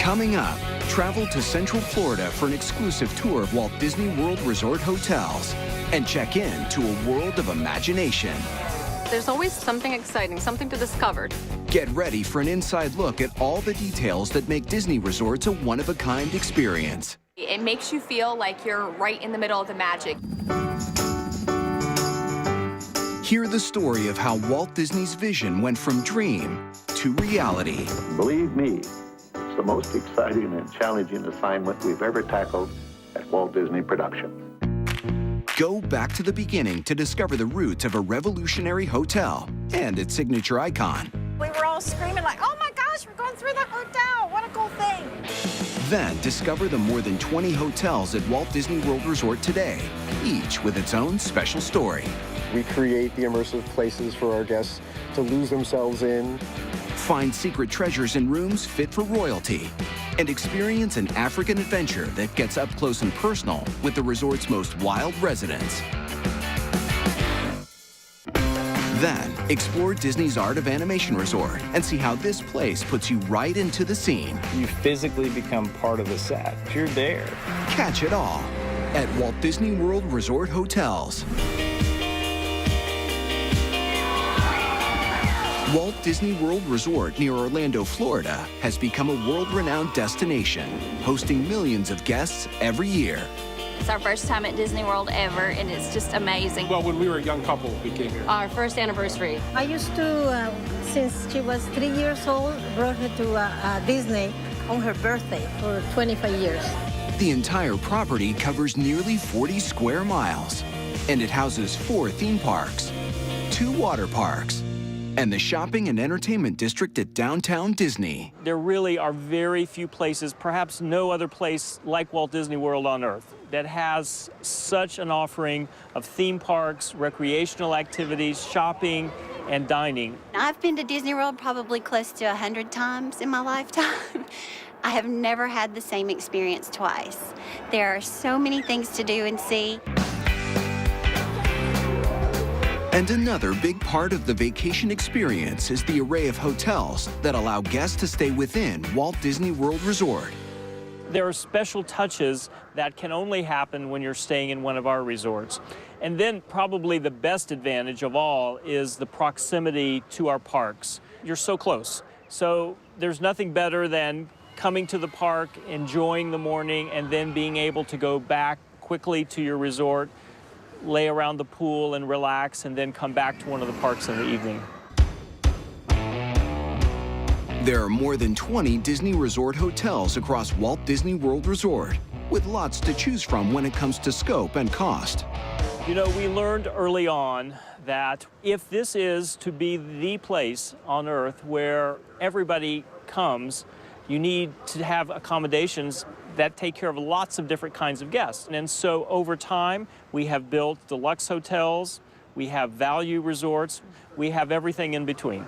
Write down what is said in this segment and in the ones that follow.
Coming up, travel to Central Florida for an exclusive tour of Walt Disney World Resort hotels and check in to a world of imagination. There's always something exciting, something to discover. Get ready for an inside look at all the details that make Disney resorts a one-of-a-kind experience. It makes you feel like you're right in the middle of the magic. Hear the story of how Walt Disney's vision went from dream to reality. Believe me, it's the most exciting and challenging assignment we've ever tackled at Walt Disney Productions. Go back to the beginning to discover the roots of a revolutionary hotel and its signature icon. We were all screaming like, oh my gosh, we're going through the hotel. What a cool thing. Then discover the more than 20 hotels at Walt Disney World Resort today, each with its own special story. We create the immersive places for our guests to lose themselves in. Find secret treasures in rooms fit for royalty and experience an African adventure that gets up close and personal with the resort's most wild residents. Then, explore Disney's Art of Animation Resort and see how this place puts you right into the scene. You physically become part of the set. You're there. Catch it all at Walt Disney World Resort Hotels. Walt Disney World Resort near Orlando, Florida, has become a world-renowned destination, hosting millions of guests every year. It's our first time at Disney World ever, and it's just amazing. Well, when we were a young couple, we came here. Our first anniversary. I used to, since she was 3 years old, brought her to Disney on her birthday for 25 years. The entire property covers nearly 40 square miles, and it houses 4 theme parks, 2 water parks, and the shopping and entertainment district at downtown Disney. There really are very few places, perhaps no other place like Walt Disney World on Earth, that has such an offering of theme parks, recreational activities, shopping, and dining. I've been to Disney World probably close to 100 times in my lifetime. I have never had the same experience twice. There are so many things to do and see. And another big part of the vacation experience is the array of hotels that allow guests to stay within Walt Disney World Resort. There are special touches that can only happen when you're staying in one of our resorts. And then probably the best advantage of all is the proximity to our parks. You're so close. So there's nothing better than coming to the park, enjoying the morning, and then being able to go back quickly to your resort, lay around the pool and relax, and then come back to one of the parks in the evening. There are more than 20 Disney Resort hotels across Walt Disney World Resort, with lots to choose from when it comes to scope and cost. You know, we learned early on that if this is to be the place on Earth where everybody comes, you need to have accommodations that take care of lots of different kinds of guests. And so over time, we have built deluxe hotels, we have value resorts, we have everything in between.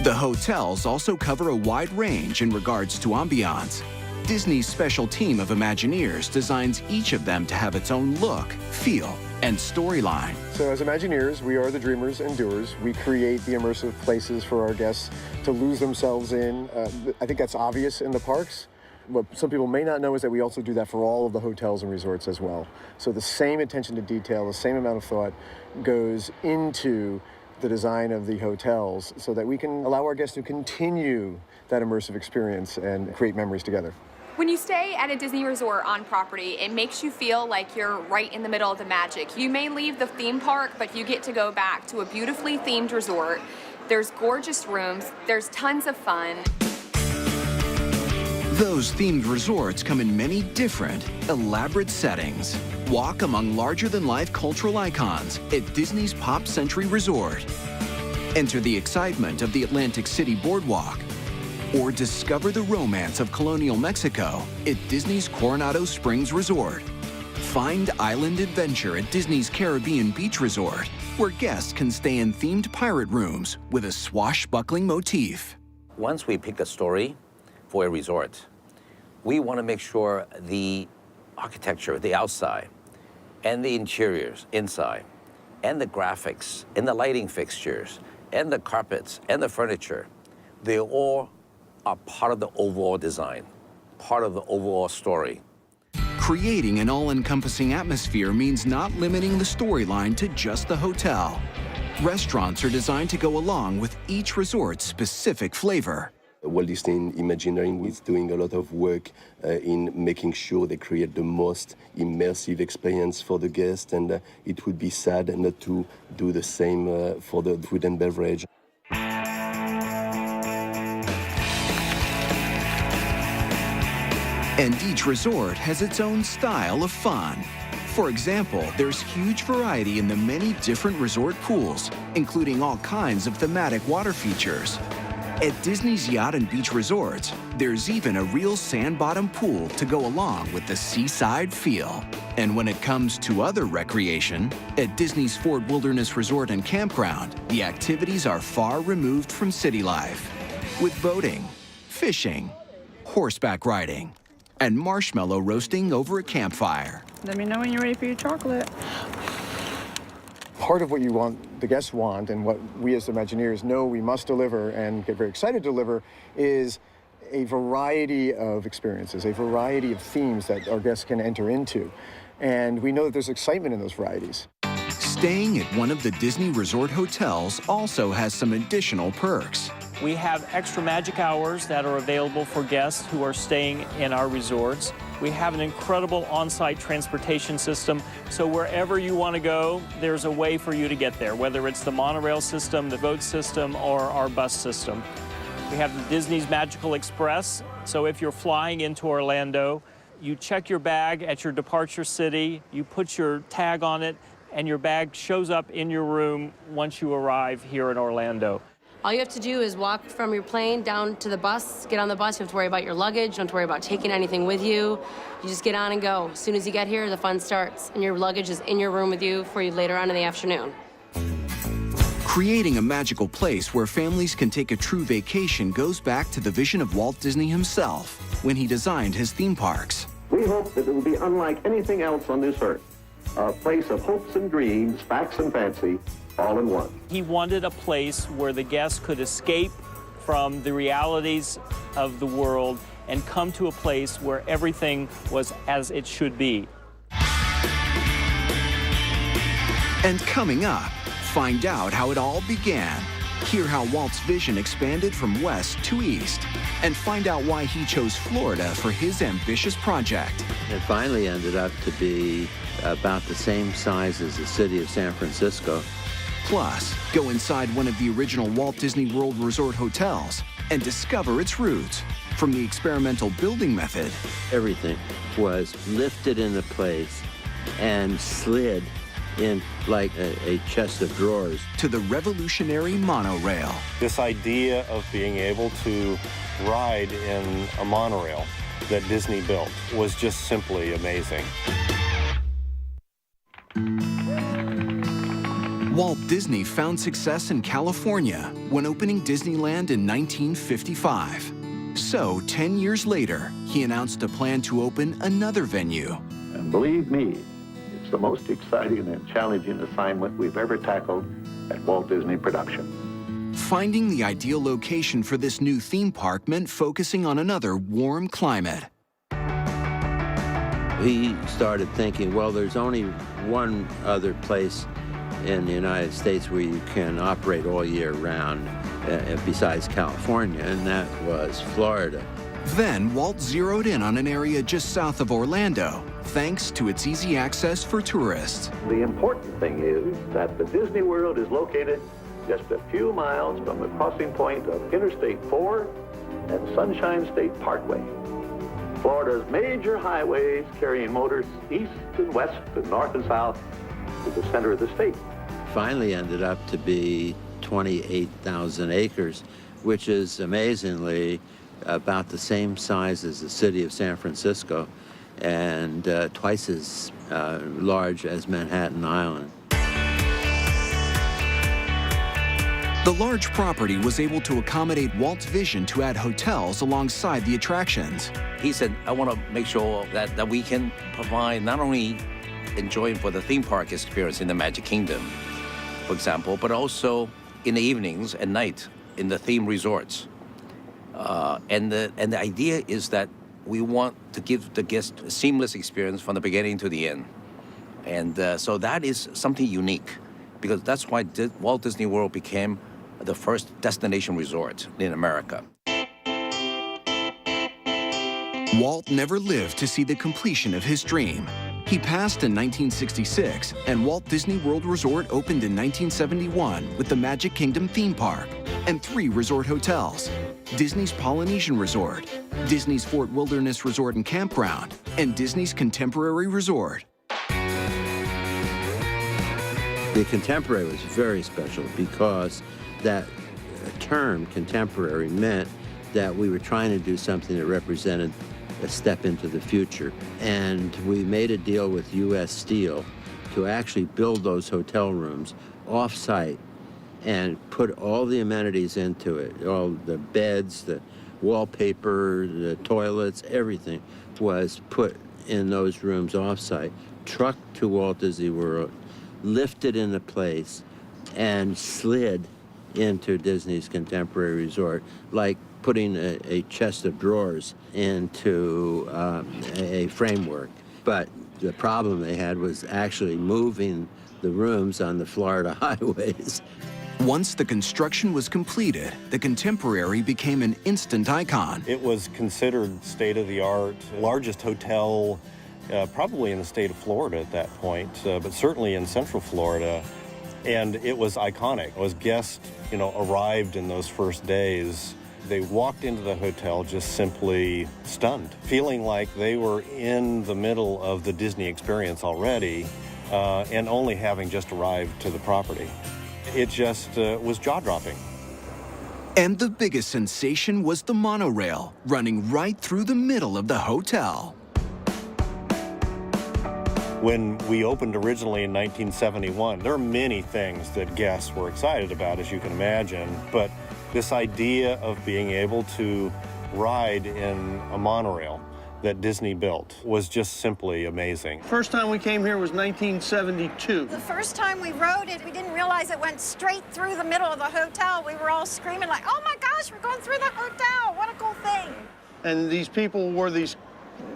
The hotels also cover a wide range in regards to ambiance. Disney's special team of Imagineers designs each of them to have its own look, feel, and storyline. So as Imagineers, we are the dreamers and doers. We create the immersive places for our guests to lose themselves in. I think that's obvious in the parks. What some people may not know is that we also do that for all of the hotels and resorts as well. So the same attention to detail, the same amount of thought goes into the design of the hotels so that we can allow our guests to continue that immersive experience and create memories together. When you stay at a Disney resort on property, it makes you feel like you're right in the middle of the magic. You may leave the theme park, but you get to go back to a beautifully themed resort. There's gorgeous rooms, there's tons of fun. Those themed resorts come in many different, elaborate settings. Walk among larger-than-life cultural icons at Disney's Pop Century Resort. Enter the excitement of the Atlantic City Boardwalk. Or discover the romance of colonial Mexico at Disney's Coronado Springs Resort. Find island adventure at Disney's Caribbean Beach Resort, where guests can stay in themed pirate rooms with a swashbuckling motif. Once we pick a story for a resort, we want to make sure the architecture, the outside, and the interiors inside, and the graphics, and the lighting fixtures, and the carpets, and the furniture, they all are part of the overall design, part of the overall story. Creating an all-encompassing atmosphere means not limiting the storyline to just the hotel. Restaurants are designed to go along with each resort's specific flavor. Walt Disney Imagineering is doing a lot of work in making sure they create the most immersive experience for the guest, and it would be sad not to do the same for the food and beverage. And each resort has its own style of fun. For example, there's huge variety in the many different resort pools, including all kinds of thematic water features. At Disney's Yacht and Beach Resorts, there's even a real sand-bottom pool to go along with the seaside feel. And when it comes to other recreation, at Disney's Fort Wilderness Resort and Campground, the activities are far removed from city life, with boating, fishing, horseback riding, and marshmallow roasting over a campfire. Let me know when you're ready for your chocolate. Part of what you want, the guests want, and what we as Imagineers know we must deliver and get very excited to deliver is a variety of experiences, a variety of themes that our guests can enter into. And we know that there's excitement in those varieties. Staying at one of the Disney Resort hotels also has some additional perks. We have extra magic hours that are available for guests who are staying in our resorts. We have an incredible on-site transportation system, so wherever you want to go, there's a way for you to get there, whether it's the monorail system, the boat system, or our bus system. We have the Disney's Magical Express, so if you're flying into Orlando, you check your bag at your departure city, you put your tag on it, and your bag shows up in your room once you arrive here in Orlando. All you have to do is walk from your plane down to the bus, get on the bus. You don't have to worry about your luggage, don't have to worry about taking anything with you. You just get on and go. As soon as you get here, the fun starts, and your luggage is in your room with you for you later on in the afternoon. Creating a magical place where families can take a true vacation goes back to the vision of Walt Disney himself when he designed his theme parks. We hope that it will be unlike anything else on this earth. A place of hopes and dreams, facts and fancy, all in one. He wanted a place where the guests could escape from the realities of the world and come to a place where everything was as it should be. And coming up, find out how it all began. Hear how Walt's vision expanded from west to east, and find out why he chose Florida for his ambitious project. It finally ended up to be about the same size as the city of San Francisco. Plus, go inside one of the original Walt Disney World resort hotels and discover its roots, from the experimental building method. Everything was lifted into place and slid in like a chest of drawers. To the revolutionary monorail. This idea of being able to ride in a monorail that Disney built was just simply amazing. Walt Disney found success in California when opening Disneyland in 1955. So, 10 years later, he announced a plan to open another venue. And believe me, it's the most exciting and challenging assignment we've ever tackled at Walt Disney Production. Finding the ideal location for this new theme park meant focusing on another warm climate. We started thinking, well, there's only one other place in the United States where you can operate all year round besides California, and that was Florida. Then Walt zeroed in on an area just south of Orlando, thanks to its easy access for tourists. The important thing is that the Disney World is located just a few miles from the crossing point of Interstate 4 and Sunshine State Parkway. Florida's major highways carrying motors east and west and north and south to the center of the state. Finally ended up to be 28,000 acres, which is amazingly about the same size as the city of San Francisco and twice as large as Manhattan Island. The large property was able to accommodate Walt's vision to add hotels alongside the attractions. He said, I want to make sure that we can provide not only enjoying for the theme park experience in the Magic Kingdom, for example, but also in the evenings and night in the theme resorts. And the idea is that we want to give the guest a seamless experience from the beginning to the end. And so that is something unique, because that's why Walt Disney World became the first destination resort in America. Walt never lived to see the completion of his dream. He passed in 1966, and Walt Disney World Resort opened in 1971 with the Magic Kingdom theme park and 3 resort hotels: Disney's Polynesian Resort, Disney's Fort Wilderness Resort and Campground, and Disney's Contemporary Resort. The Contemporary was very special because that term, contemporary, meant that we were trying to do something that represented a step into the future. And we made a deal with U.S. Steel to actually build those hotel rooms off-site and put all the amenities into it. All the beds, the wallpaper, the toilets, everything was put in those rooms off-site, trucked to Walt Disney World, lifted into place, and slid into Disney's Contemporary Resort, like putting a chest of drawers into a framework. But the problem they had was actually moving the rooms on the Florida highways. Once the construction was completed, the Contemporary became an instant icon. It was considered state-of-the-art, largest hotel probably in the state of Florida at that point, but certainly in Central Florida. And it was iconic. As guests, arrived in those first days, they walked into the hotel just simply stunned, feeling like they were in the middle of the Disney experience already, and only having just arrived to the property. It just was jaw-dropping. And the biggest sensation was the monorail, running right through the middle of the hotel. When we opened originally in 1971, there are many things that guests were excited about, as you can imagine, but this idea of being able to ride in a monorail that Disney built was just simply amazing. First time we came here was 1972. The first time we rode it, we didn't realize it went straight through the middle of the hotel. We were all screaming like, oh my gosh, we're going through the hotel. What a cool thing. And these people wore these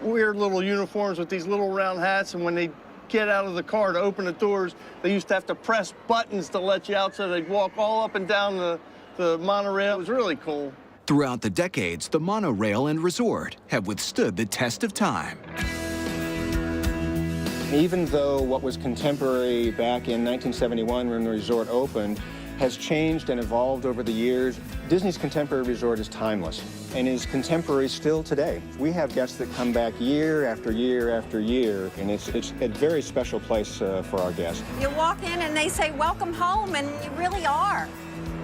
weird little uniforms with these little round hats, and when they get out of the car to open the doors, they used to have to press buttons to let you out, so they'd walk all up and down the monorail. It was really cool. Throughout the decades, the monorail and resort have withstood the test of time. Even though what was contemporary back in 1971 when the resort opened has changed and evolved over the years, Disney's Contemporary Resort is timeless and is contemporary still today. We have guests that come back year after year after year, and it's a very special place for our guests. You walk in and they say, welcome home, and you really are.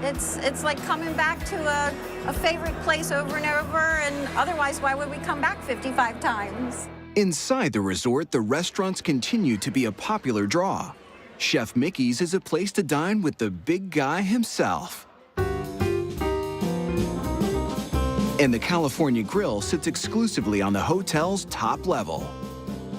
It's like coming back to a favorite place over and over, and otherwise, why would we come back 55 times? Inside the resort, the restaurants continue to be a popular draw. Chef Mickey's is a place to dine with the big guy himself. And the California Grill sits exclusively on the hotel's top level.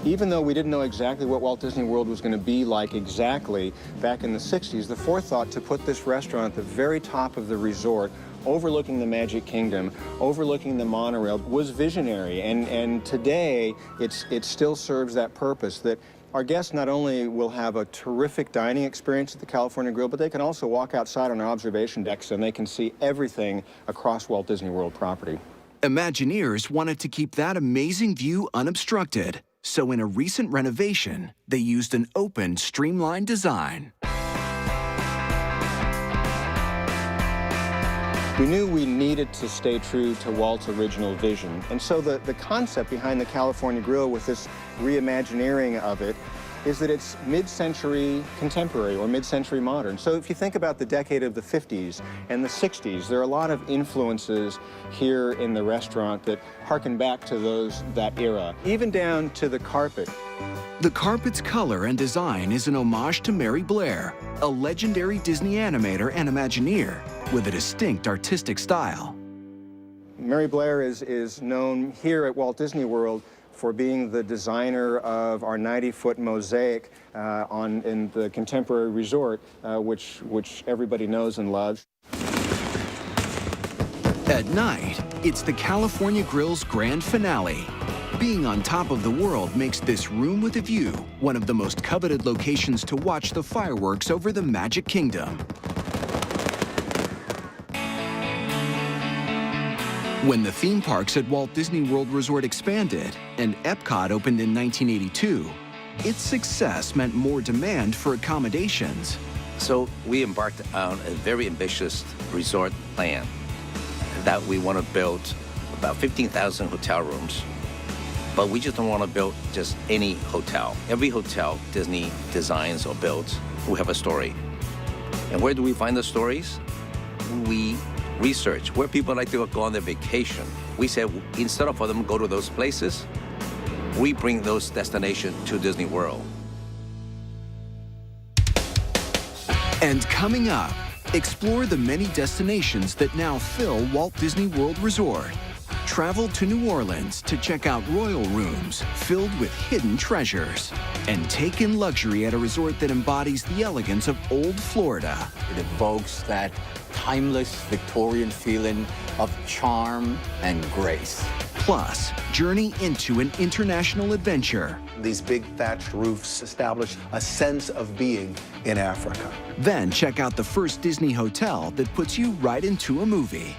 Even though we didn't know exactly what Walt Disney World was going to be like exactly back in the 60s, the forethought to put this restaurant at the very top of the resort, overlooking the Magic Kingdom, overlooking the monorail, was visionary. And today, it still serves that purpose, that our guests not only will have a terrific dining experience at the California Grill, but they can also walk outside on our observation decks and they can see everything across Walt Disney World property. Imagineers wanted to keep that amazing view unobstructed. So in a recent renovation, they used an open, streamlined design. We knew we needed to stay true to Walt's original vision. And so the concept behind the California Grill with this reimagineering of it is that it's mid-century contemporary or mid-century modern. So if you think about the decade of the 50s and the 60s, there are a lot of influences here in the restaurant that harken back to that era, even down to the carpet. The carpet's color and design is an homage to Mary Blair, a legendary Disney animator and Imagineer with a distinct artistic style. Mary Blair is known here at Walt Disney World for being the designer of our 90-foot mosaic in the Contemporary Resort, which everybody knows and loves. At night, It's the California Grill's grand finale. Being on top of the world makes this room with a view one of the most coveted locations to watch the fireworks over the Magic Kingdom. When the theme parks at Walt Disney World Resort expanded and Epcot opened in 1982, its success meant more demand for accommodations. So we embarked on a very ambitious resort plan that we want to build about 15,000 hotel rooms. But we just don't want to build just any hotel. Every hotel Disney designs or builds will have a story. And where do we find the stories? We research where people like to go on their vacation. We said instead of for them to go to those places, we bring those destinations to Disney World. And coming up, explore the many destinations that now fill Walt Disney World Resort. Travel to New Orleans to check out royal rooms filled with hidden treasures. And take in luxury at a resort that embodies the elegance of old Florida. It evokes that timeless Victorian feeling of charm and grace. Plus, journey into an international adventure. These big thatched roofs establish a sense of being in Africa. Then check out the first Disney hotel that puts you right into a movie.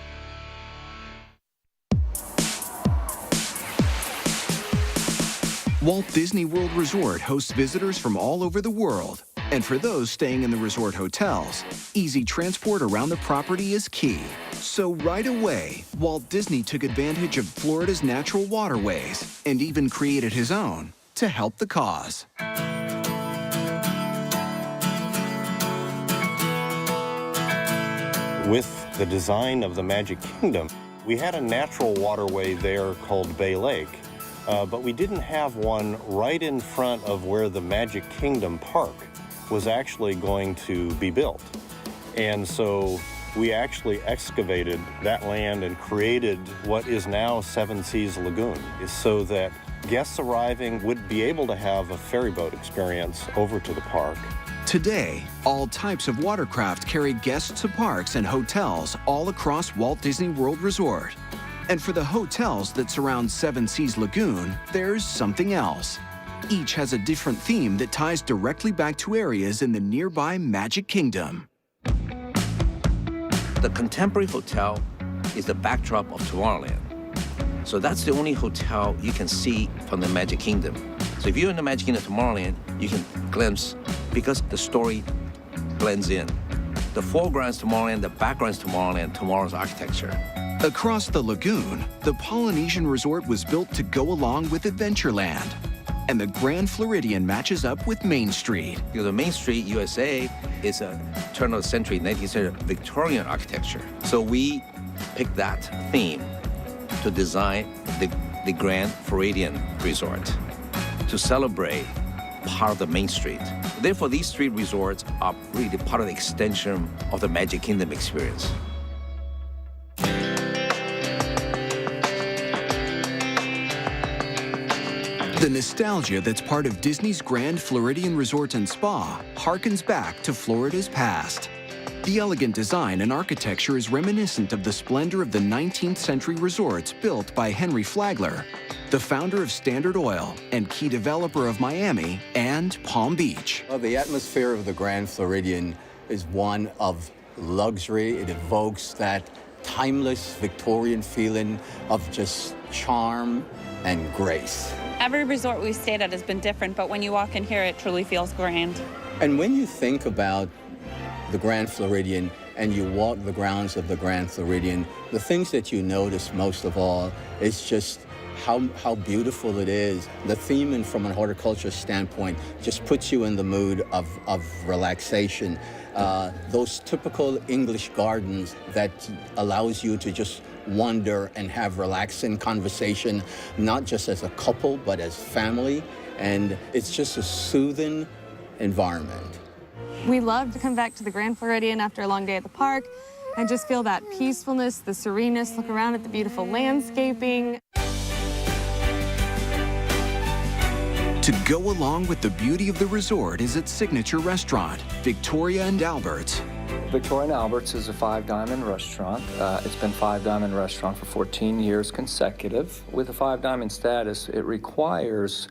Walt Disney World Resort hosts visitors from all over the world. And for those staying in the resort hotels, easy transport around the property is key. So right away, Walt Disney took advantage of Florida's natural waterways and even created his own to help the cause. With the design of the Magic Kingdom, we had a natural waterway there called Bay Lake. But we didn't have one right in front of where the Magic Kingdom Park was actually going to be built. And so we actually excavated that land and created what is now Seven Seas Lagoon, so that guests arriving would be able to have a ferry boat experience over to the park. Today, all types of watercraft carry guests to parks and hotels all across Walt Disney World Resort. And for the hotels that surround Seven Seas Lagoon, there's something else. Each has a different theme that ties directly back to areas in the nearby Magic Kingdom. The Contemporary Hotel is the backdrop of Tomorrowland. So that's the only hotel you can see from the Magic Kingdom. So if you're in the Magic Kingdom Tomorrowland, you can glimpse, because the story blends in. The foreground's Tomorrowland, the background's Tomorrowland, tomorrow's architecture. Across the lagoon, the Polynesian resort was built to go along with Adventureland. And the Grand Floridian matches up with Main Street. You know, the Main Street USA is a turn of the century, 19th century Victorian architecture. So we picked that theme to design the Grand Floridian Resort to celebrate part of the Main Street. Therefore, these three resorts are really part of the extension of the Magic Kingdom experience. The nostalgia that's part of Disney's Grand Floridian Resort and Spa harkens back to Florida's past. The elegant design and architecture is reminiscent of the splendor of the 19th century resorts built by Henry Flagler, the founder of Standard Oil and key developer of Miami and Palm Beach. Well, the atmosphere of the Grand Floridian is one of luxury. It evokes that timeless Victorian feeling of just charm and grace. Every resort we've stayed at has been different, but when you walk in here, it truly feels grand. And when you think about the Grand Floridian and you walk the grounds of the Grand Floridian, the things that you notice most of all is just how beautiful it is. The theme, and from a horticulture standpoint, just puts you in the mood of relaxation. Those typical English gardens that allows you to just wander and have relaxing conversation, not just as a couple, but as family. And it's just a soothing environment. We love to come back to the Grand Floridian after a long day at the park and just feel that peacefulness, the sereneness, look around at the beautiful landscaping. To go along with the beauty of the resort is its signature restaurant, Victoria and Albert's. Victoria and Albert's is a 5-diamond restaurant. It's been 5-diamond restaurant for 14 years consecutive. With a 5-diamond status, it requires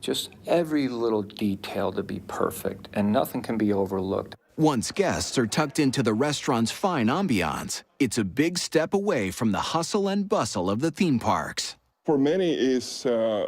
just every little detail to be perfect, and nothing can be overlooked. Once guests are tucked into the restaurant's fine ambiance, it's a big step away from the hustle and bustle of the theme parks. For many, it's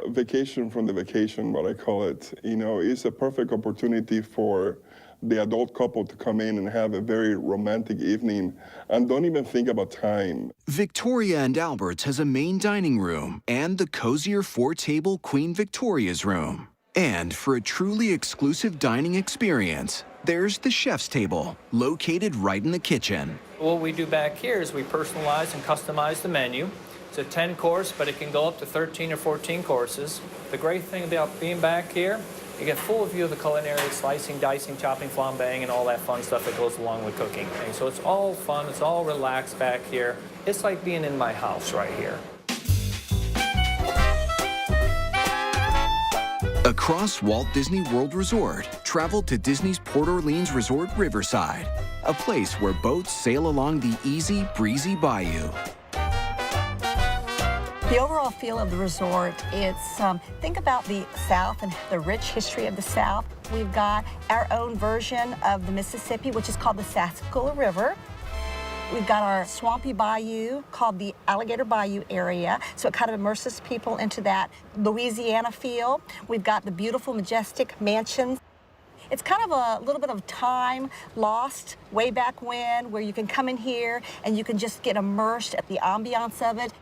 vacation from the vacation, what I call it. You know, it's a perfect opportunity for the adult couple to come in and have a very romantic evening and don't even think about time. Victoria and Albert's has a main dining room and the cozier 4-table Queen Victoria's room. And for a truly exclusive dining experience, there's the chef's table, located right in the kitchen. What we do back here is we personalize and customize the menu. It's a 10-course, but it can go up to 13 or 14 courses. The great thing about being back here, you get full view of the culinary, slicing, dicing, chopping, flambeing, and all that fun stuff that goes along with cooking. And so it's all fun, it's all relaxed back here. It's like being in my house right here. Across Walt Disney World Resort, travel to Disney's Port Orleans Resort Riverside, a place where boats sail along the easy, breezy bayou. The overall feel of the resort, it's, think about the South and the rich history of the South. We've got our own version of the Mississippi, which is called the Sassagoula River. We've got our swampy bayou called the Alligator Bayou area, so it kind of immerses people into that Louisiana feel. We've got the beautiful, majestic mansions. It's kind of a little bit of time lost way back when, where you can come in here and you can just get immersed at the ambiance of it.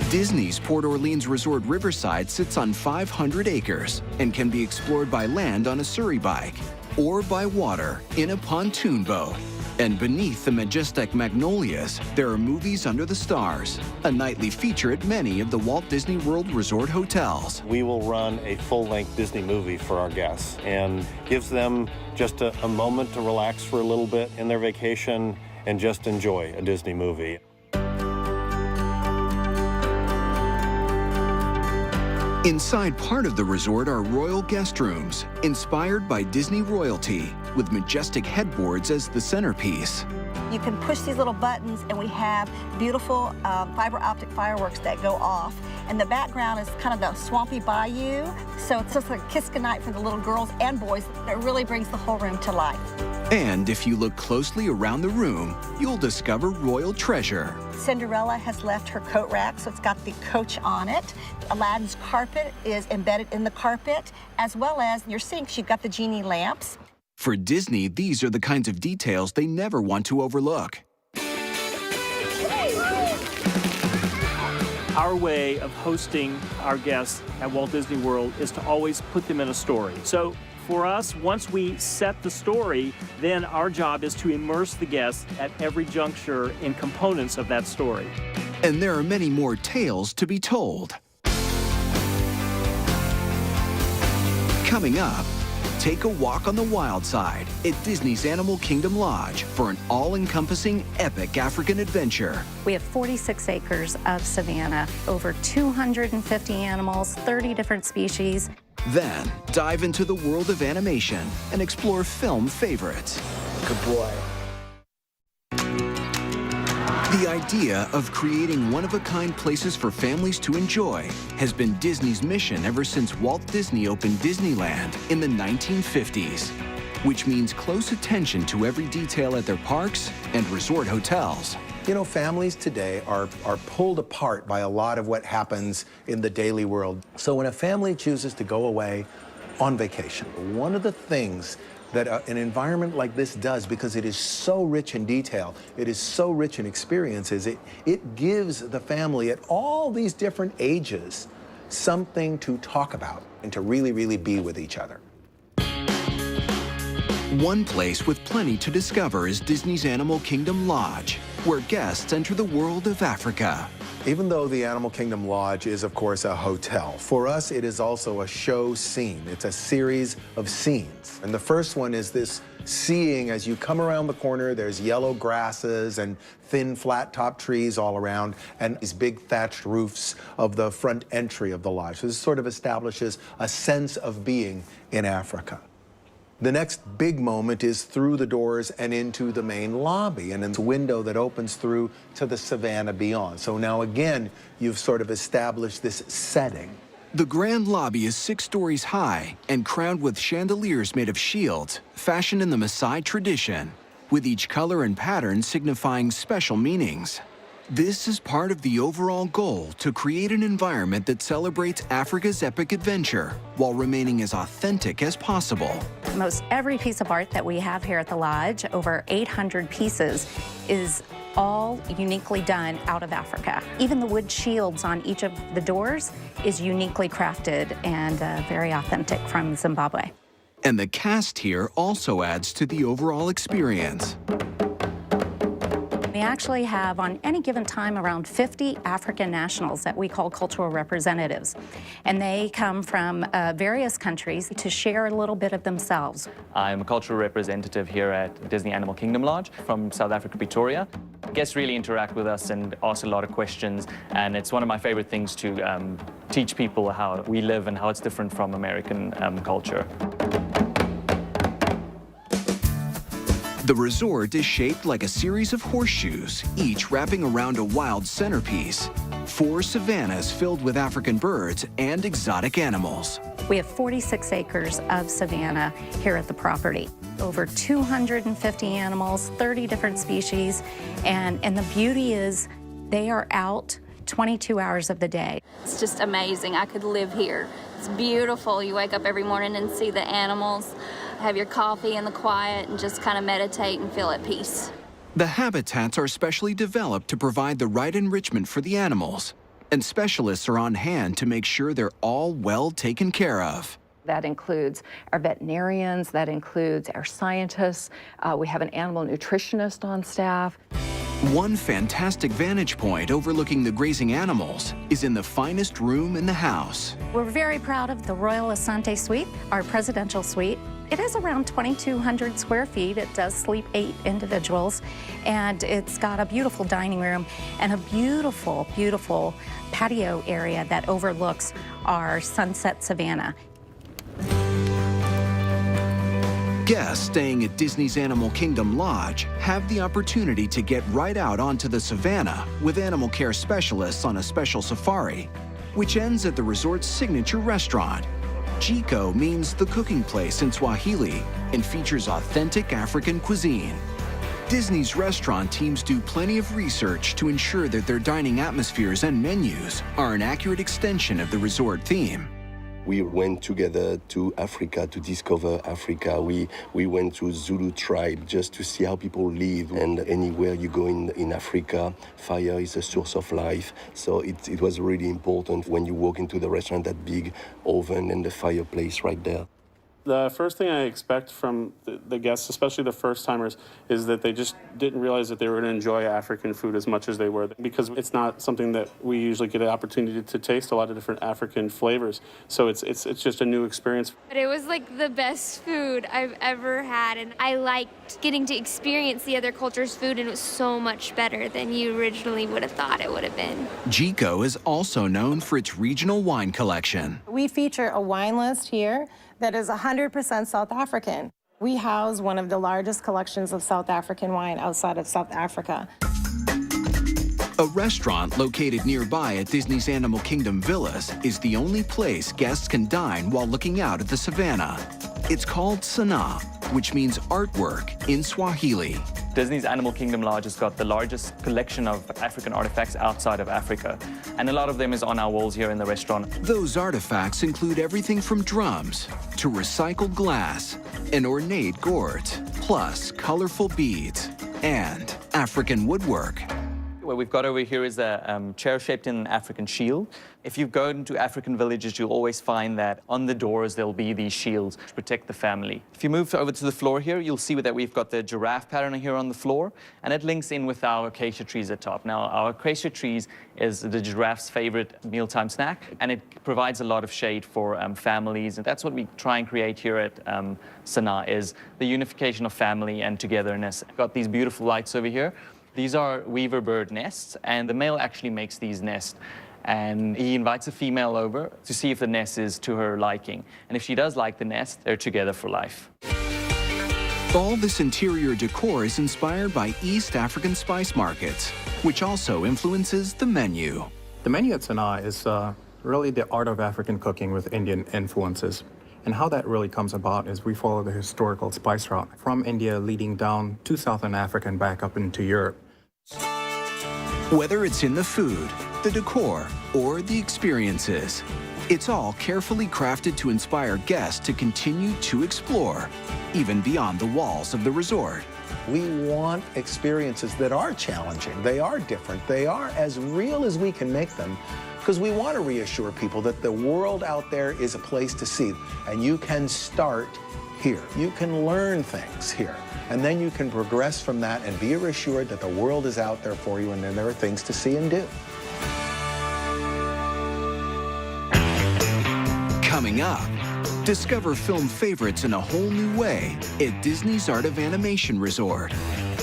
Disney's Port Orleans Resort Riverside sits on 500 acres and can be explored by land on a Surrey bike or by water in a pontoon boat. And beneath the majestic magnolias, there are movies under the stars, a nightly feature at many of the Walt Disney World Resort hotels. We will run a full-length Disney movie for our guests and gives them just a moment to relax for a little bit in their vacation and just enjoy a Disney movie. Inside part of the resort are royal guest rooms, inspired by Disney royalty, with majestic headboards as the centerpiece. You can push these little buttons and we have beautiful fiber optic fireworks that go off. And the background is kind of the swampy bayou. So it's just like a kiss goodnight for the little girls and boys. It really brings the whole room to life. And if you look closely around the room, you'll discover royal treasure. Cinderella has left her coat rack, so it's got the coach on it. Aladdin's carpet is embedded in the carpet, as well as your sinks, you've got the genie lamps. For Disney, these are the kinds of details they never want to overlook. Our way of hosting our guests at Walt Disney World is to always put them in a story. So for us, once we set the story, then our job is to immerse the guests at every juncture in components of that story. And there are many more tales to be told. Coming up, take a walk on the wild side at Disney's Animal Kingdom Lodge for an all-encompassing epic African adventure. We have 46 acres of savanna, over 250 animals, 30 different species. Then, dive into the world of animation and explore film favorites. Good boy. The idea of creating one-of-a-kind places for families to enjoy has been Disney's mission ever since Walt Disney opened Disneyland in the 1950s, which means close attention to every detail at their parks and resort hotels. You know, families today are pulled apart by a lot of what happens in the daily world. So when a family chooses to go away on vacation, one of the things that an environment like this does, because it is so rich in detail, it is so rich in experiences, it gives the family at all these different ages something to talk about and to really, really be with each other. One place with plenty to discover is Disney's Animal Kingdom Lodge, where guests enter the world of Africa. Even though the Animal Kingdom Lodge is, of course, a hotel, for us it is also a show scene. It's a series of scenes. And the first one is this seeing as you come around the corner, there's yellow grasses and thin flat-top trees all around, and these big thatched roofs of the front entry of the lodge. So this sort of establishes a sense of being in Africa. The next big moment is through the doors and into the main lobby, and it's a window that opens through to the savannah beyond. So now again, you've sort of established this setting. The grand lobby is 6 stories high and crowned with chandeliers made of shields, fashioned in the Maasai tradition, with each color and pattern signifying special meanings. This is part of the overall goal to create an environment that celebrates Africa's epic adventure while remaining as authentic as possible. Most every piece of art that we have here at the Lodge, over 800 pieces, is all uniquely done out of Africa. Even the wood shields on each of the doors is uniquely crafted and very authentic from Zimbabwe. And the cast here also adds to the overall experience. We actually have, on any given time, around 50 African nationals that we call cultural representatives. And they come from various countries to share a little bit of themselves. I'm a cultural representative here at Disney Animal Kingdom Lodge from South Africa, Pretoria. Guests really interact with us and ask a lot of questions, and it's one of my favorite things to teach people how we live and how it's different from American culture. The resort is shaped like a series of horseshoes, each wrapping around a wild centerpiece. 4 savannas filled with African birds and exotic animals. We have 46 acres of savanna here at the property. Over 250 animals, 30 different species, and the beauty is they are out 22 hours of the day. It's just amazing. I could live here. It's beautiful. You wake up every morning and see the animals, have your coffee in the quiet, and just kind of meditate and feel at peace. The habitats are specially developed to provide the right enrichment for the animals, and specialists are on hand to make sure they're all well taken care of. That includes our veterinarians, that includes our scientists. We have an animal nutritionist on staff. One fantastic vantage point overlooking the grazing animals is in the finest room in the house. We're very proud of the Royal Asante Suite, our presidential suite. It is around 2,200 square feet. It does sleep 8 individuals, and it's got a beautiful dining room and a beautiful, beautiful patio area that overlooks our sunset savanna. Guests staying at Disney's Animal Kingdom Lodge have the opportunity to get right out onto the savannah with animal care specialists on a special safari, which ends at the resort's signature restaurant. Jiko means the cooking place in Swahili and features authentic African cuisine. Disney's restaurant teams do plenty of research to ensure that their dining atmospheres and menus are an accurate extension of the resort theme. We went together to Africa to discover Africa. We went to Zulu tribe just to see how people live. And anywhere you go in Africa, fire is a source of life. So it was really important when you walk into the restaurant, that big oven and the fireplace right there. The first thing I expect from the guests, especially the first-timers, is that they just didn't realize that they were going to enjoy African food as much as they were, because it's not something that we usually get an opportunity to taste, a lot of different African flavors. So it's just a new experience. But it was like the best food I've ever had, and I liked getting to experience the other culture's food, and it was so much better than you originally would have thought it would have been. Jiko is also known for its regional wine collection. We feature a wine list here that is 100% South African. We house one of the largest collections of South African wine outside of South Africa. A restaurant located nearby at Disney's Animal Kingdom Villas is the only place guests can dine while looking out at the savannah. It's called Sanaa, which means artwork in Swahili. Disney's Animal Kingdom Lodge has got the largest collection of African artifacts outside of Africa, and a lot of them is on our walls here in the restaurant. Those artifacts include everything from drums to recycled glass and ornate gourds, plus colorful beads and African woodwork. What we've got over here is a chair shaped in an African shield. If you go into African villages, you'll always find that on the doors there'll be these shields to protect the family. If you move over to the floor here, you'll see that we've got the giraffe pattern here on the floor, and it links in with our acacia trees at top. Now, our acacia trees is the giraffe's favorite mealtime snack, and it provides a lot of shade for families, and that's what we try and create here at Sanaa, is the unification of family and togetherness. We've got these beautiful lights over here. These are weaver bird nests, and the male actually makes these nests. And he invites a female over to see if the nest is to her liking. And if she does like the nest, they're together for life. All this interior decor is inspired by East African spice markets, which also influences the menu. The menu at Sanaa is really the art of African cooking with Indian influences. And how that really comes about is we follow the historical spice route from India leading down to Southern Africa and back up into Europe. Whether it's in the food, the decor, or the experiences, it's all carefully crafted to inspire guests to continue to explore, even beyond the walls of the resort. We want experiences that are challenging, they are different, they are as real as we can make them, because we want to reassure people that the world out there is a place to see, and you can start here. You can learn things here, and then you can progress from that and be reassured that the world is out there for you and then there are things to see and do. Coming up, discover film favorites in a whole new way at Disney's Art of Animation Resort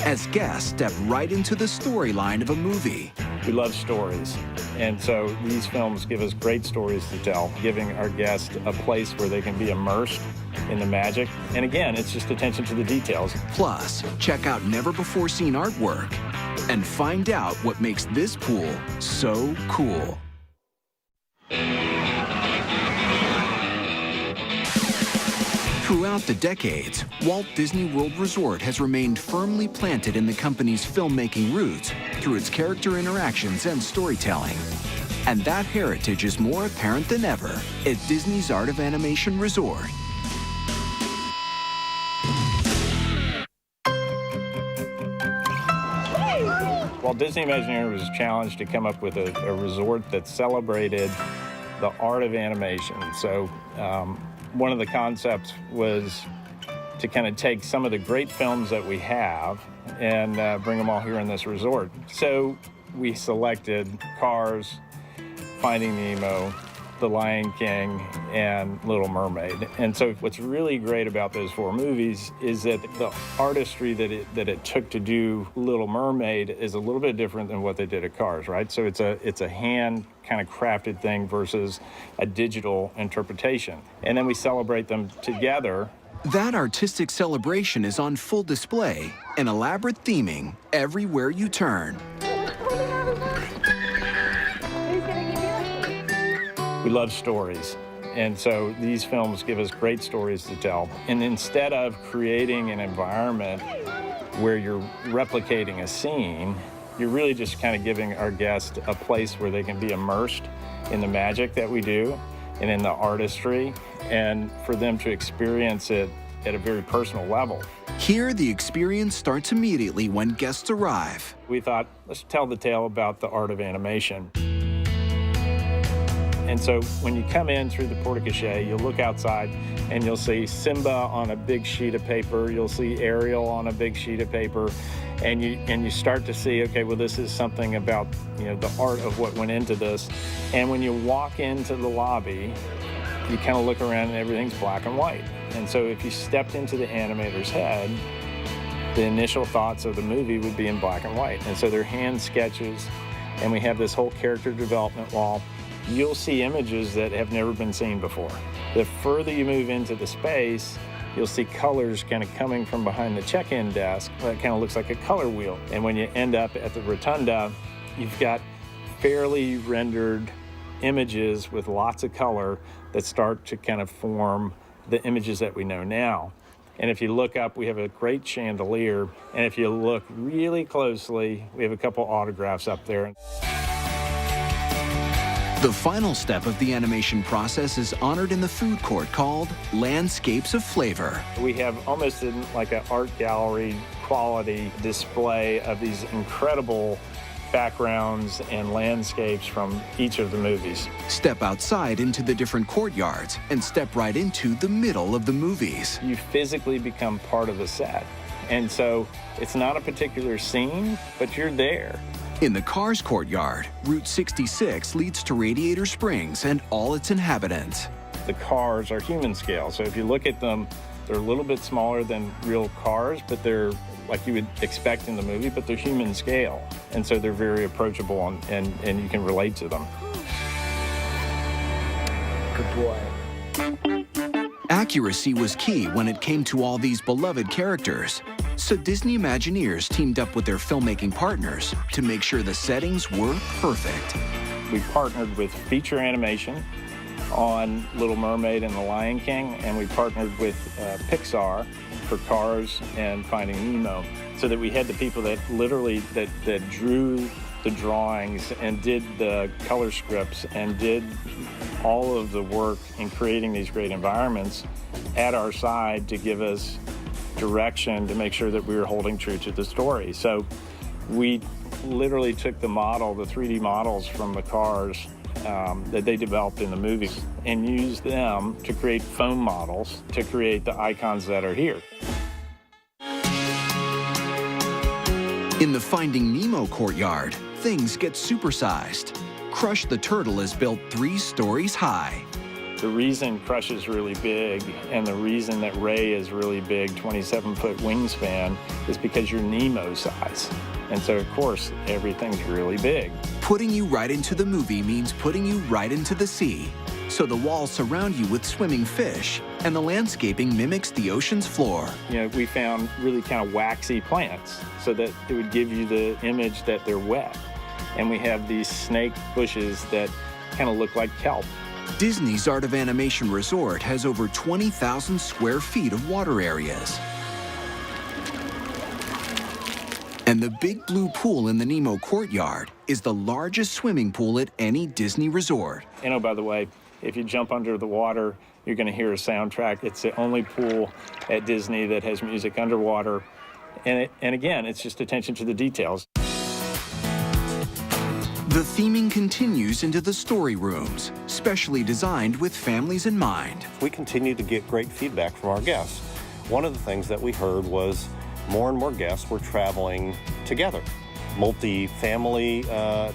as guests step right into the storyline of a movie. We love stories, and so these films give us great stories to tell, giving our guests a place where they can be immersed in the magic. And again, it's just attention to the details. Plus, check out never-before-seen artwork and find out what makes this pool so cool. Throughout the decades, Walt Disney World Resort has remained firmly planted in the company's filmmaking roots through its character interactions and storytelling. And that heritage is more apparent than ever at Disney's Art of Animation Resort. Walt Disney Imagineering was challenged to come up with a resort that celebrated the art of animation. So one of the concepts was to kind of take some of the great films that we have and bring them all here in this resort. So we selected Cars, Finding Nemo, The Lion King, and Little Mermaid. And so what's really great about those four movies is that the artistry that it took to do Little Mermaid is a little bit different than what they did at Cars, right? So it's a hand kind of crafted thing versus a digital interpretation. And then we celebrate them together. That artistic celebration is on full display and elaborate theming everywhere you turn. We love stories, and so these films give us great stories to tell. And instead of creating an environment where you're replicating a scene, you're really just kind of giving our guests a place where they can be immersed in the magic that we do and in the artistry, and for them to experience it at a very personal level. Here, the experience starts immediately when guests arrive. We thought, let's tell the tale about the art of animation. And so when you come in through the porte-cochere, you'll look outside and you'll see Simba on a big sheet of paper, you'll see Ariel on a big sheet of paper, and you start to see, okay, well, this is something about, the art of what went into this. And when you walk into the lobby, you kind of look around and everything's black and white. And so if you stepped into the animator's head, the initial thoughts of the movie would be in black and white. And so they're hand sketches, and we have this whole character development wall. You'll see images that have never been seen before. The further you move into the space, you'll see colors kind of coming from behind the check-in desk. That kind of looks like a color wheel. And when you end up at the rotunda, you've got fairly rendered images with lots of color that start to kind of form the images that we know now. And if you look up, we have a great chandelier. And if you look really closely, we have a couple autographs up there. The final step of the animation process is honored in the food court called Landscapes of Flavor. We have almost like an art gallery quality display of these incredible backgrounds and landscapes from each of the movies. Step outside into the different courtyards and step right into the middle of the movies. You physically become part of the set. And so it's not a particular scene, but you're there. In the Cars courtyard, Route 66 leads to Radiator Springs and all its inhabitants. The cars are human scale, so if you look at them, they're a little bit smaller than real cars, but they're like you would expect in the movie, but they're human scale. And so they're very approachable and you can relate to them. Good boy. Accuracy was key when it came to all these beloved characters. So Disney Imagineers teamed up with their filmmaking partners to make sure the settings were perfect. We partnered with feature animation on Little Mermaid and The Lion King, and we partnered with Pixar for Cars and Finding Nemo, so that we had the people that literally that drew the drawings and did the color scripts and did all of the work in creating these great environments at our side to give us direction to make sure that we were holding true to the story. So we literally took the model, the 3D models from the cars that they developed in the movies, and used them to create foam models to create the icons that are here. In the Finding Nemo courtyard, things get supersized. Crush the Turtle is built 3 stories high. The reason Crush is really big and the reason that Ray is really big, 27-foot wingspan, is because you're Nemo size. And so, of course, everything's really big. Putting you right into the movie means putting you right into the sea. So the walls surround you with swimming fish, and the landscaping mimics the ocean's floor. You know, we found really kind of waxy plants so that it would give you the image that they're wet. And we have these snake bushes that kind of look like kelp. Disney's Art of Animation Resort has over 20,000 square feet of water areas. And the big blue pool in the Nemo courtyard is the largest swimming pool at any Disney resort. And oh, by the way, if you jump under the water, you're going to hear a soundtrack. It's the only pool at Disney that has music underwater. And again, it's just attention to the details. The theming continues into the story rooms, specially designed with families in mind. We continue to get great feedback from our guests. One of the things that we heard was more and more guests were traveling together. Multi-family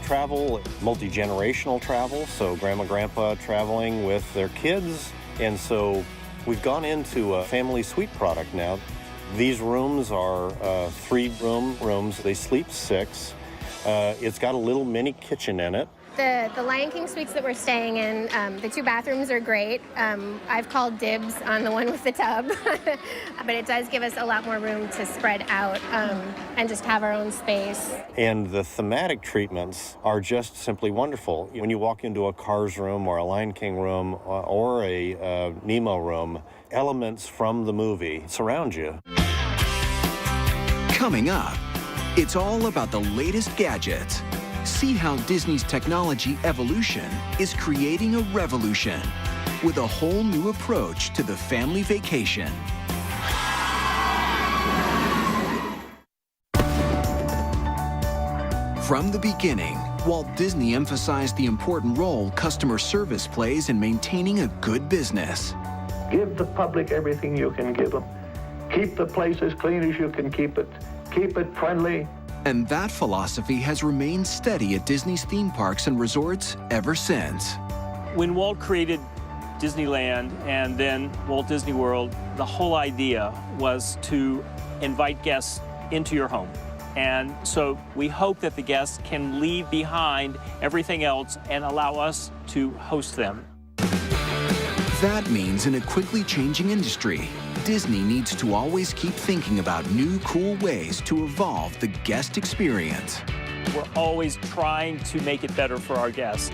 travel, multi-generational travel, so grandma, grandpa traveling with their kids. And so we've gone into a family suite product now. These rooms are 3-room rooms. They sleep 6. It's got a little mini kitchen in it. The Lion King suites that we're staying in, the 2 bathrooms are great. I've called dibs on the one with the tub, but it does give us a lot more room to spread out and just have our own space. And the thematic treatments are just simply wonderful. When you walk into a Cars room or a Lion King room or a Nemo room, elements from the movie surround you. Coming up, it's all about the latest gadgets. See how Disney's technology evolution is creating a revolution with a whole new approach to the family vacation. From the beginning, Walt Disney emphasized the important role customer service plays in maintaining a good business. Give the public everything you can give them. Keep the place as clean as you can keep it. Keep it friendly. And that philosophy has remained steady at Disney's theme parks and resorts ever since. When Walt created Disneyland and then Walt Disney World, the whole idea was to invite guests into your home. And so we hope that the guests can leave behind everything else and allow us to host them. That means in a quickly changing industry, Disney needs to always keep thinking about new, cool ways to evolve the guest experience. We're always trying to make it better for our guests.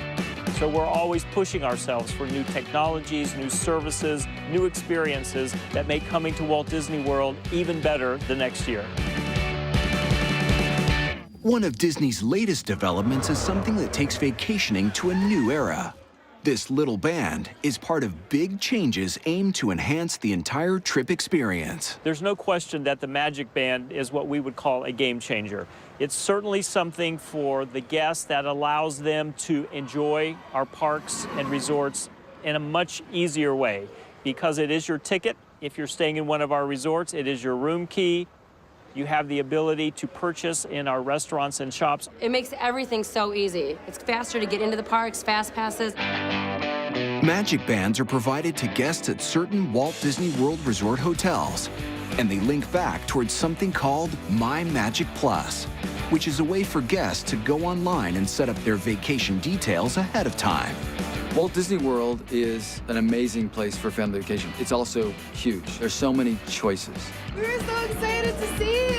So we're always pushing ourselves for new technologies, new services, new experiences that make coming to Walt Disney World even better the next year. One of Disney's latest developments is something that takes vacationing to a new era. This little band is part of big changes aimed to enhance the entire trip experience. There's no question that the Magic Band is what we would call a game changer. It's certainly something for the guests that allows them to enjoy our parks and resorts in a much easier way. Because it is your ticket, if you're staying in one of our resorts, it is your room key. You have the ability to purchase in our restaurants and shops. It makes everything so easy. It's faster to get into the parks, fast passes. Magic Bands are provided to guests at certain Walt Disney World Resort hotels, and they link back towards something called My Magic Plus, which is a way for guests to go online and set up their vacation details ahead of time. Walt Disney World is an amazing place for family vacation. It's also huge. There's so many choices. We're so excited to see you.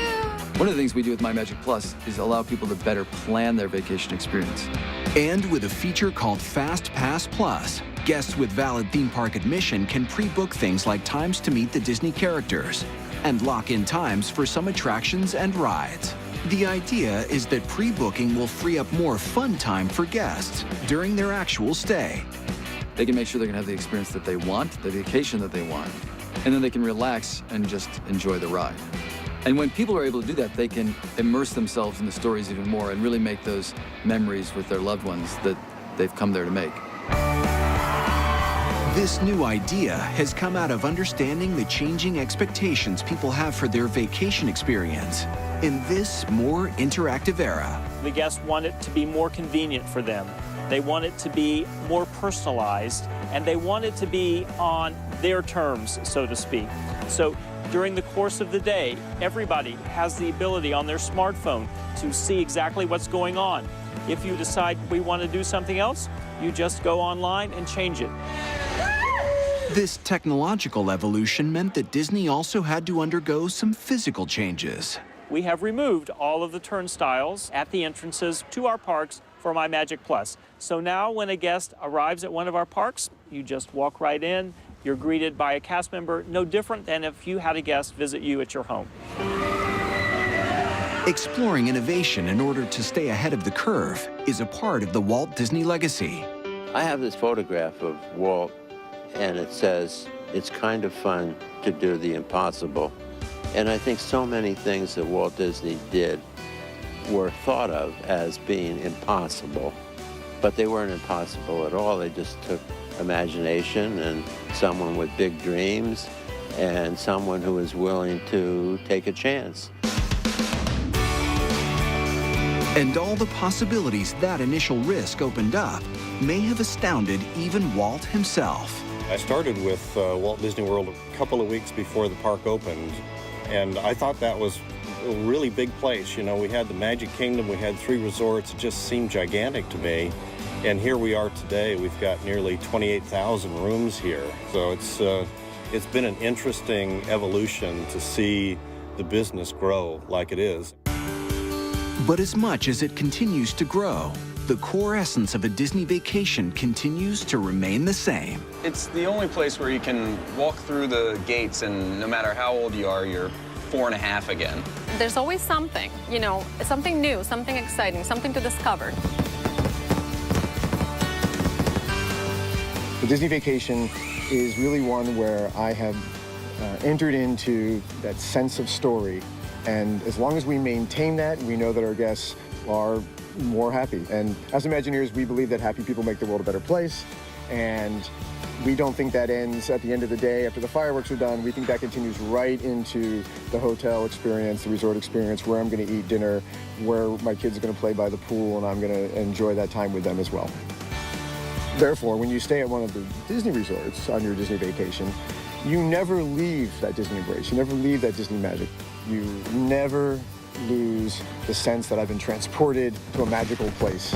One of the things we do with My Magic Plus is allow people to better plan their vacation experience. And with a feature called Fast Pass Plus, guests with valid theme park admission can pre-book things like times to meet the Disney characters and lock in times for some attractions and rides. The idea is that pre-booking will free up more fun time for guests during their actual stay. They can make sure they can have the experience that they want, the vacation that they want, and then they can relax and just enjoy the ride. And when people are able to do that, they can immerse themselves in the stories even more and really make those memories with their loved ones that they've come there to make. This new idea has come out of understanding the changing expectations people have for their vacation experience in this more interactive era. The guests want it to be more convenient for them. They want it to be more personalized, and they want it to be on their terms, so to speak. So during the course of the day, everybody has the ability on their smartphone to see exactly what's going on. If you decide we want to do something else, you just go online and change it. This technological evolution meant that Disney also had to undergo some physical changes. We have removed all of the turnstiles at the entrances to our parks for My Magic Plus. So now when a guest arrives at one of our parks, you just walk right in. You're greeted by a cast member, no different than if you had a guest visit you at your home. Exploring innovation in order to stay ahead of the curve is a part of the Walt Disney legacy. I have this photograph of Walt, and it says, "It's kind of fun to do the impossible." And I think so many things that Walt Disney did were thought of as being impossible, but they weren't impossible at all. They just took imagination and someone with big dreams and someone who was willing to take a chance. And all the possibilities that initial risk opened up may have astounded even Walt himself. I started with Walt Disney World a couple of weeks before the park opened, and I thought that was a really big place. You know, we had the Magic Kingdom, we had 3 resorts. It just seemed gigantic to me. And here we are today. We've got nearly 28,000 rooms here. So it's been an interesting evolution to see the business grow like it is. But as much as it continues to grow, the core essence of a Disney vacation continues to remain the same. It's the only place where you can walk through the gates and no matter how old you are, you're 4 1/2 again. There's always something, you know, something new, something exciting, something to discover. The Disney vacation is really one where I have entered into that sense of story. And as long as we maintain that, we know that our guests are more happy. And as Imagineers, we believe that happy people make the world a better place. And we don't think that ends at the end of the day after the fireworks are done. We think that continues right into the hotel experience, the resort experience, where I'm going to eat dinner, where my kids are going to play by the pool, and I'm going to enjoy that time with them as well. Therefore, when you stay at one of the Disney resorts on your Disney vacation, you never leave that Disney embrace. You never leave that Disney magic. You never lose the sense that I've been transported to a magical place.